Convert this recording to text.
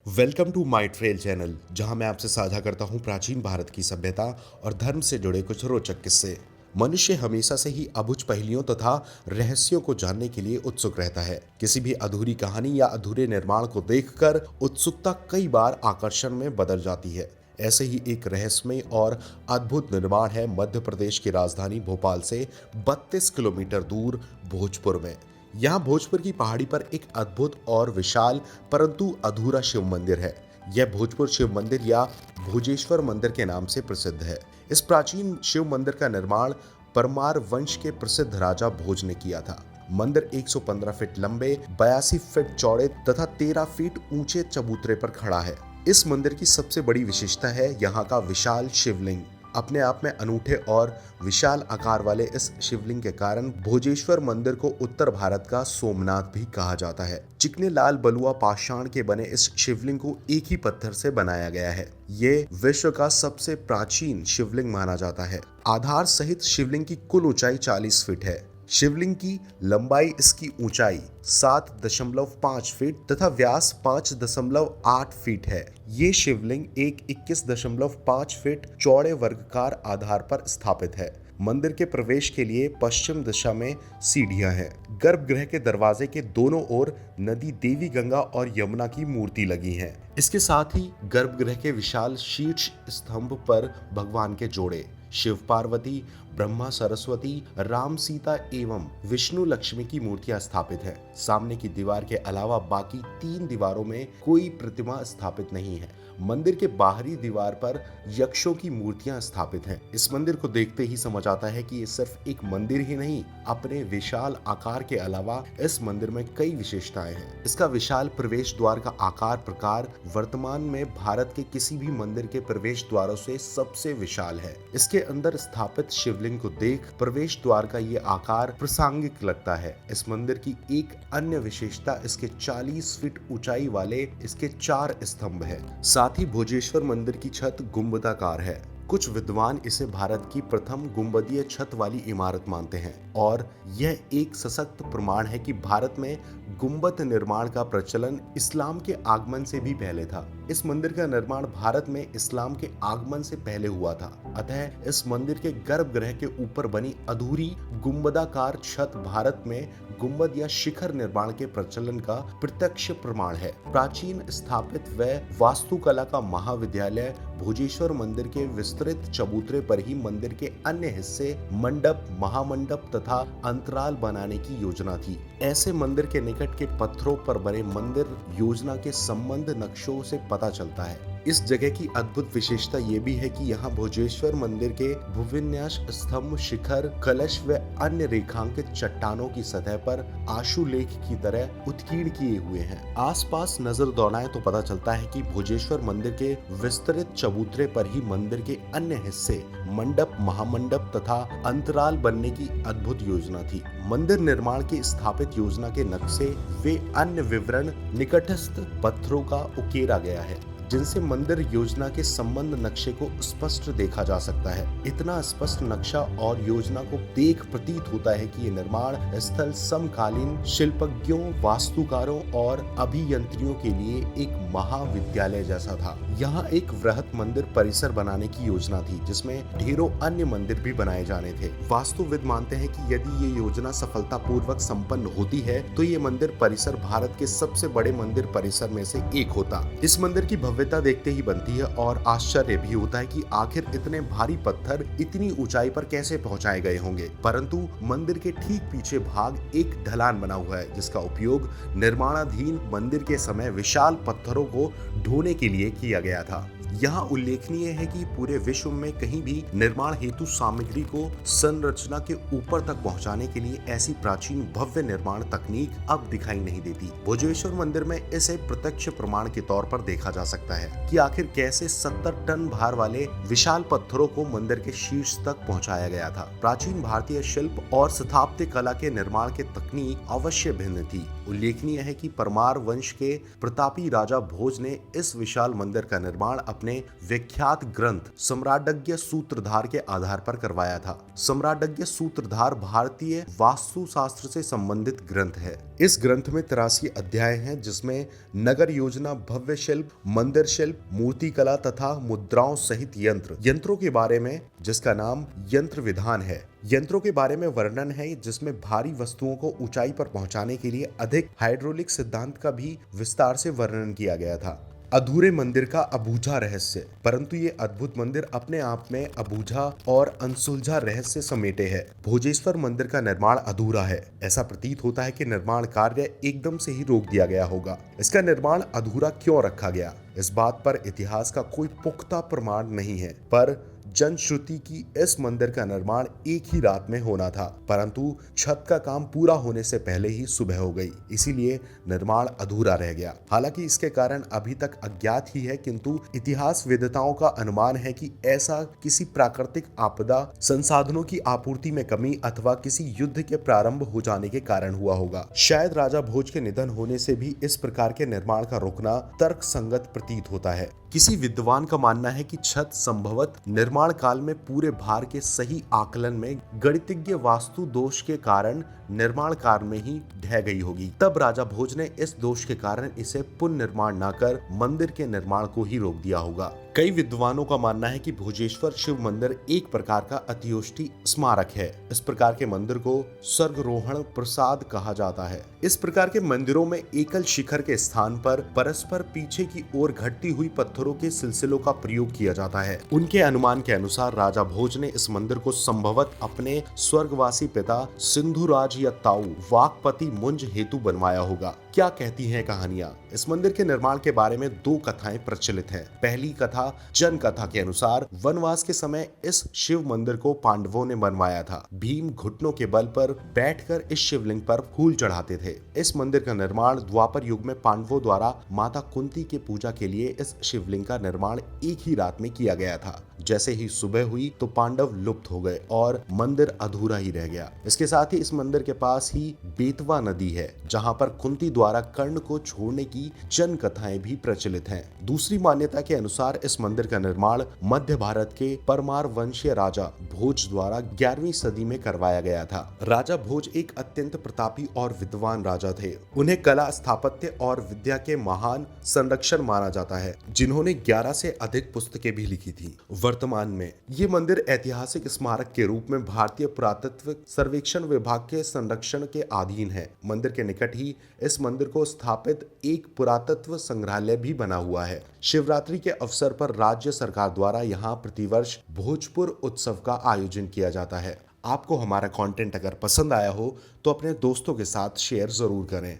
Welcome to my trail channel, जहां मैं आपसे साझा करता हूं प्राचीन भारत की सभ्यता और धर्म से जुड़े कुछ रोचक किस्से। मनुष्य हमेशा से ही अबुझ पहेलियों तथा रहस्यों को जानने के लिए उत्सुक रहता है। किसी भी अधूरी कहानी या अधूरे निर्माण को देखकर उत्सुकता कई बार आकर्षण में बदल जाती है। ऐसे ही एक रहस्यमय और अद्भुत निर्माण है मध्य प्रदेश की राजधानी भोपाल से 32 किलोमीटर दूर भोजपुर में। यहाँ भोजपुर की पहाड़ी पर एक अद्भुत और विशाल परंतु अधूरा शिव मंदिर है। यह भोजपुर शिव मंदिर या भोजेश्वर मंदिर के नाम से प्रसिद्ध है। इस प्राचीन शिव मंदिर का निर्माण परमार वंश के प्रसिद्ध राजा भोज ने किया था। मंदिर 115 फीट लंबे, 82 फीट चौड़े तथा 13 फीट ऊंचे चबूतरे पर खड़ा है। इस मंदिर की सबसे बड़ी विशेषता है यहाँ का विशाल शिवलिंग। अपने आप में अनूठे और विशाल आकार वाले इस शिवलिंग के कारण भोजेश्वर मंदिर को उत्तर भारत का सोमनाथ भी कहा जाता है। चिकने लाल बलुआ पाषाण के बने इस शिवलिंग को एक ही पत्थर से बनाया गया है। ये विश्व का सबसे प्राचीन शिवलिंग माना जाता है। आधार सहित शिवलिंग की कुल ऊंचाई 40 फीट है। शिवलिंग की लंबाई, इसकी ऊंचाई 7.5 फीट तथा व्यास 5.8 फीट है। ये शिवलिंग एक 21.5 फीट चौड़े वर्गाकार आधार पर स्थापित है। मंदिर के प्रवेश के लिए पश्चिम दिशा में सीढ़ियां हैं। गर्भगृह के दरवाजे के दोनों ओर नदी देवी गंगा और यमुना की मूर्ति लगी है। इसके साथ ही गर्भगृह के विशाल शीर्ष स्तंभ पर भगवान के जोड़े शिव पार्वती, ब्रह्मा सरस्वती, राम सीता एवं विष्णु लक्ष्मी की मूर्तियां स्थापित है। सामने की दीवार के अलावा बाकी 3 दीवारों में कोई प्रतिमा स्थापित नहीं है। मंदिर के बाहरी दीवार पर यक्षों की मूर्तियां स्थापित हैं। इस मंदिर को देखते ही समझ आता है कि ये सिर्फ एक मंदिर ही नहीं, अपने विशाल आकार के अलावा इस मंदिर में कई विशेषताएं हैं। इसका विशाल प्रवेश द्वार का आकार प्रकार वर्तमान में भारत के किसी भी मंदिर के प्रवेश द्वारों से सबसे विशाल है। इसके अंदर स्थापित शिवलिंग को देख प्रवेश द्वार का ये आकार प्रासंगिक लगता है। इस मंदिर की एक अन्य विशेषता इसके 40 फीट ऊंचाई वाले इसके 4 स्तंभ है। साथ ही भोजेश्वर मंदिर की छत गुंबदाकार है। कुछ विद्वान इसे भारत की प्रथम गुंबदीय छत वाली इमारत मानते हैं और यह एक सशक्त प्रमाण है कि भारत में गुंबद निर्माण का प्रचलन इस्लाम के आगमन से भी पहले था। इस मंदिर का निर्माण भारत में इस्लाम के आगमन से पहले हुआ था। अतः इस मंदिर के गर्भगृह के ऊपर बनी अधूरी गुंबदाकार छत भारत में गुंबद या शिखर निर्माण के प्रचलन का प्रत्यक्ष प्रमाण है। प्राचीन स्थापित व वास्तुकला का महाविद्यालय भोजेश्वर मंदिर के विस्तृत चबूतरे पर ही मंदिर के अन्य हिस्से मंडप, महामंडप तथा अंतराल बनाने की योजना थी। ऐसे मंदिर के निकट के पत्थरों पर बने मंदिर योजना के संबंध नक्शों से पता चलता है। इस जगह की अद्भुत विशेषता ये भी है कि यहाँ भोजेश्वर मंदिर के भूविन्यास, स्तंभ, शिखर, कलश व अन्य रेखांकित चट्टानों की सतह पर आशुलेख की तरह उत्कीर्ण किए हुए हैं। आसपास नजर दौड़ाएं तो पता चलता है कि भोजेश्वर मंदिर के विस्तृत चबूतरे पर ही मंदिर के अन्य हिस्से मंडप, महामंडप तथा अंतराल बनने की अद्भुत योजना थी। मंदिर निर्माण की स्थापित योजना के नक्शे वे अन्य विवरण निकटस्थ पत्थरों का उकेरा गया है, जिनसे मंदिर योजना के संबंध नक्शे को स्पष्ट देखा जा सकता है। इतना स्पष्ट नक्शा और योजना को देख प्रतीत होता है कि ये निर्माण स्थल समकालीन शिल्पज्ञों, वास्तुकारों और अभियंत्रियों के लिए एक महाविद्यालय जैसा था। यहाँ एक वृहत मंदिर परिसर बनाने की योजना थी, जिसमें ढेरों अन्य मंदिर भी बनाए जाने थे। वास्तुविद मानते हैं कि यदि ये योजना सफलतापूर्वक संपन्न होती है तो ये मंदिर परिसर भारत के सबसे बड़े मंदिर परिसर में से एक होता। इस मंदिर की भव्यता देखते ही बनती है और आश्चर्य भी होता है कि आखिर इतने भारी पत्थर इतनी ऊंचाई पर कैसे पहुंचाए गए होंगे। परंतु मंदिर के ठीक पीछे भाग एक ढलान बना हुआ है, जिसका उपयोग निर्माणाधीन मंदिर के समय विशाल पत्थरों को ढोने के लिए किया गया था। यहाँ उल्लेखनीय है कि पूरे विश्व में कहीं भी निर्माण हेतु सामग्री को संरचना के ऊपर तक पहुँचाने के लिए ऐसी प्राचीन भव्य निर्माण तकनीक अब दिखाई नहीं देती। भोजेश्वर मंदिर में इसे प्रत्यक्ष प्रमाण के तौर पर देखा जा सकता है कि आखिर कैसे 70 टन भार वाले विशाल पत्थरों को मंदिर के शीर्ष तक पहुँचाया गया था। प्राचीन भारतीय शिल्प और स्थापत्य कला के निर्माण की तकनीक अवश्य भिन्न थी। उल्लेखनीय है कि परमार वंश के प्रतापी राजा भोज ने इस विशाल मंदिर का निर्माण अपने विख्यात ग्रंथ सम्राटज्ञ सूत्रधार के आधार पर करवाया था। सम्राटज्ञ सूत्रधार भारतीय वास्तुशास्त्र से संबंधित ग्रंथ है। इस ग्रंथ में 83 अध्याय हैं, जिसमें नगर योजना, भव्य शिल्प, मंदिर शिल्प, मूर्ति कला तथा मुद्राओं सहित यंत्रों के बारे में, जिसका नाम यंत्र विधान है, यंत्रों के बारे में वर्णन है, जिसमें भारी वस्तुओं को ऊंचाई पर पहुंचाने के लिए अधिक हाइड्रोलिक सिद्धांत का भी विस्तार से वर्णन किया गया था। अधूरे मंदिर का अबूझा रहस्य। परंतु ये अद्भुत मंदिर अपने आप में अबूझा और अनसुलझा रहस्य समेटे है। भोजेश्वर मंदिर का निर्माण अधूरा है। ऐसा प्रतीत होता है कि निर्माण कार्य एकदम से ही रोक दिया गया होगा। इसका निर्माण अधूरा क्यों रखा गया, इस बात पर इतिहास का कोई पुख्ता प्रमाण नहीं है, पर जनश्रुति की इस मंदिर का निर्माण एक ही रात में होना था, परंतु छत का काम पूरा होने से पहले ही सुबह हो गई, इसीलिए निर्माण अधूरा रह गया। हालांकि इसके कारण अभी तक अज्ञात ही है, किंतु इतिहास वेदताओं का अनुमान है कि ऐसा किसी प्राकृतिक आपदा, संसाधनों की आपूर्ति में कमी अथवा किसी युद्ध के प्रारंभ हो जाने के कारण हुआ होगा। शायद राजा भोज के निधन होने से भी इस प्रकार के निर्माण का रुकना तर्क संगत प्रतीत होता है। किसी विद्वान का मानना है कि छत संभवत निर्माण काल में पूरे भार के सही आकलन में गणितज्ञ वास्तु दोष के कारण निर्माण कार्य में ही ढह गई होगी। तब राजा भोज ने इस दोष के कारण इसे पुनर्निर्माण न कर मंदिर के निर्माण को ही रोक दिया होगा। कई विद्वानों का मानना है कि भोजेश्वर शिव मंदिर एक प्रकार का अतियोष्टि स्मारक है। इस प्रकार के मंदिर को स्वर्गरोहण प्रसाद कहा जाता है। इस प्रकार के मंदिरों में एकल शिखर के स्थान पर परस्पर पीछे की ओर घटती हुई पत्थरों के सिलसिलों का प्रयोग किया जाता है। उनके अनुमान के अनुसार राजा भोज ने इस मंदिर को संभवत अपने स्वर्गवासी पिता सिंधुराज या ताऊ वाकपति मुंज हेतु बनवाया होगा। क्या कहती हैं कहानियां? इस मंदिर के निर्माण के बारे में दो कथाएं प्रचलित हैं। पहली कथा जन कथा के अनुसार वनवास के समय इस शिव मंदिर को पांडवों ने बनवाया था। भीम घुटनों के बल पर बैठकर इस शिवलिंग पर फूल चढ़ाते थे। इस मंदिर का निर्माण द्वापर युग में पांडवों द्वारा माता कुंती के पूजा के लिए इस शिवलिंग का निर्माण एक ही रात में किया गया था। जैसे ही सुबह हुई तो पांडव लुप्त हो गए और मंदिर अधूरा ही रह गया। इसके साथ ही इस मंदिर के पास ही बेतवा नदी है, जहां पर कुंती द्वारा कर्ण को छोड़ने की जन कथाएं भी प्रचलित हैं। दूसरी मान्यता के अनुसार इस मंदिर का निर्माण मध्य भारत के परमार वंशीय राजा भोज द्वारा 11वीं सदी में करवाया गया था। राजा भोज एक अत्यंत प्रतापी और विद्वान राजा थे। उन्हें कला, स्थापत्य और विद्या के महान संरक्षण माना जाता है, जिन्होंने 11 से अधिक पुस्तकें भी लिखी थी। वर्तमान में ये मंदिर ऐतिहासिक स्मारक के रूप में भारतीय पुरातत्व सर्वेक्षण विभाग के संरक्षण के अधीन है। मंदिर के निकट ही इस मंदिर को स्थापित एक पुरातत्व संग्रहालय भी बना हुआ है। शिवरात्रि के अवसर पर राज्य सरकार द्वारा यहाँ प्रतिवर्ष भोजपुर उत्सव का आयोजन किया जाता है। आपको हमारा कंटेंट अगर पसंद आया हो तो अपने दोस्तों के साथ शेयर जरूर करें।